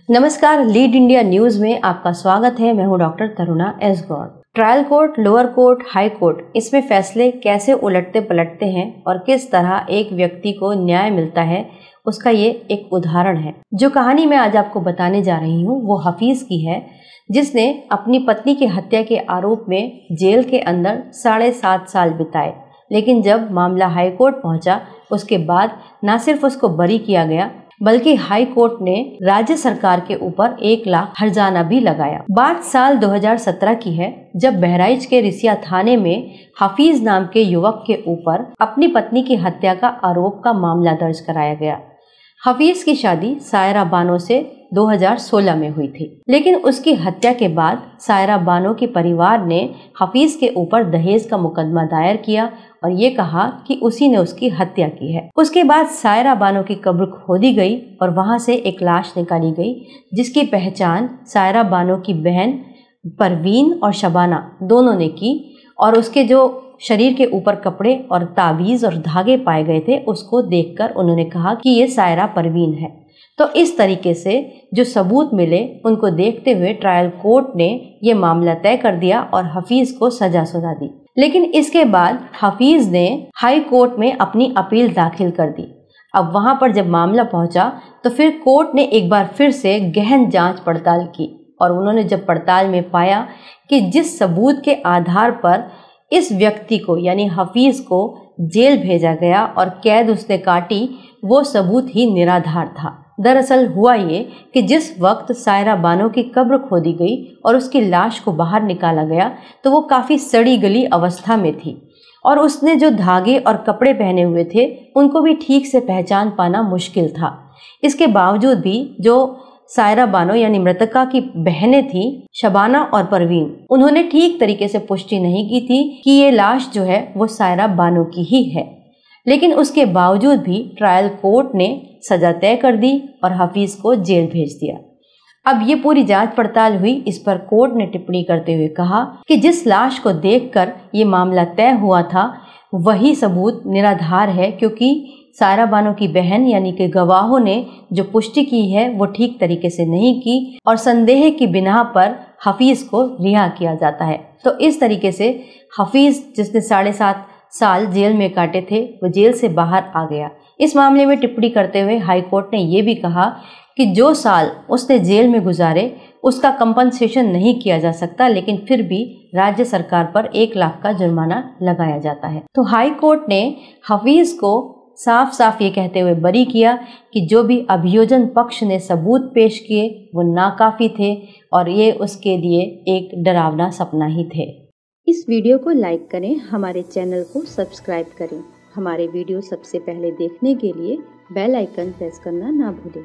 नमस्कार, lead India news में आपका स्वागत है। मैं हूं doctor Taruna S Gaur. Trial court, lower court, high court, इसमें फैसले कैसे उलटते पलटते हैं और किस तरह एक व्यक्ति को न्याय मिलता है, उसका ये एक उदाहरण है। जो कहानी मैं आज आपको बताने जा रही हूँ वो हफीज की है, जिसने अपनी पत्नी की हत्या के आरोप में जेल के अंदर 7.5 साल बिताए। लेकिन जब मामला हाई कोर्ट पहुंचा, उसके बाद न सिर्फ उसको बरी किया गया, बल्कि हाई कोर्ट ने राज्य सरकार के ऊपर 1 लाख हर्जाना भी लगाया। बात साल 2017 की है, जब बहराइच के रिसिया थाने में हफीज नाम के युवक के ऊपर अपनी पत्नी की हत्या का आरोप का मामला दर्ज कराया गया। हफीज की शादी सायरा बानो से 2016 में हुई थी, लेकिन उसकी हत्या के बाद सायरा बानो के परिवार ने हफीज के ऊपर दहेज का मुकदमा दायर किया और ये कहा कि उसी ने उसकी हत्या की है। उसके बाद सायरा बानो की कब्र खोदी गई और वहां से एक लाश निकाली गई, जिसकी पहचान सायरा बानो की बहन परवीन और शबाना दोनों ने की। और उसके जो शरीर के ऊपर कपड़े और ताबीज और धागे पाए गए थे, उसको देखकर उन्होंने कहा कि ये सायरा परवीन है। तो इस तरीके से जो सबूत मिले, उनको देखते हुए ट्रायल कोर्ट ने ये मामला तय कर दिया और हफीज को सजा सुना दी। लेकिन इसके बाद हफीज ने हाई कोर्ट में अपनी अपील दाखिल कर दी। अब वहां पर जब मामला पहुंचा तो फिर कोर्ट ने एक बार फिर से गहन जांच पड़ताल की और उन्होंने जब पड़ताल में पाया कि जिस सबूत के आधार पर इस व्यक्ति को यानी हफीज को जेल भेजा गया और कैद उसने काटी, वो सबूत ही निराधार था। दरअसल हुआ ये कि जिस वक्त सायरा बानो की कब्र खोदी गई और उसकी लाश को बाहर निकाला गया, तो वो काफी सड़ी गली अवस्था में थी और उसने जो धागे और कपड़े पहने हुए थे, उनको भी ठीक से पहचान पाना मुश्किल था। इसके बावजूद भी जो सायरा बानो यानी मृतका की बहनें थी, शबाना और परवीन, उन्होंने ठीक तरीके से पुष्टि नहीं की थी कि ये लाश जो है वो सायरा बानो की ही है। लेकिन उसके बावजूद भी ट्रायल कोर्ट ने सजा तय कर दी और हफीज को जेल भेज दिया। अब ये पूरी जांच पड़ताल हुई। इस पर कोर्ट ने टिप्पणी करते हुए कहा कि जिस लाश को देखकर ये मामला तय हुआ था, वही सबूत निराधार है, क्योंकि सायरा बानो की बहन यानी कि गवाहों ने जो पुष्टि की है वो ठीक तरीके से नहीं की और संदेह की बिना पर हफीज को रिहा किया जाता है। तो इस तरीके से हफीज, जिसने 7.5 साल जेल में काटे थे, वो जेल से बाहर आ गया। इस मामले में टिप्पणी करते हुए हाई कोर्ट ने ये भी कहा कि जो साल उसने जेल में गुजारे उसका कंपनसेशन नहीं किया जा सकता, लेकिन फिर भी राज्य सरकार पर 1 लाख का जुर्माना लगाया जाता है। तो हाई कोर्ट ने हफीज को साफ साफ ये कहते हुए बरी किया कि जो भी अभियोजन पक्ष ने सबूत पेश किए वो नाकाफी थे और ये उसके लिए एक डरावना सपना ही थे। इस वीडियो को लाइक करें, हमारे चैनल को सब्सक्राइब करें। हमारे वीडियो सबसे पहले देखने के लिए बेल आइकन प्रेस करना ना भूलें।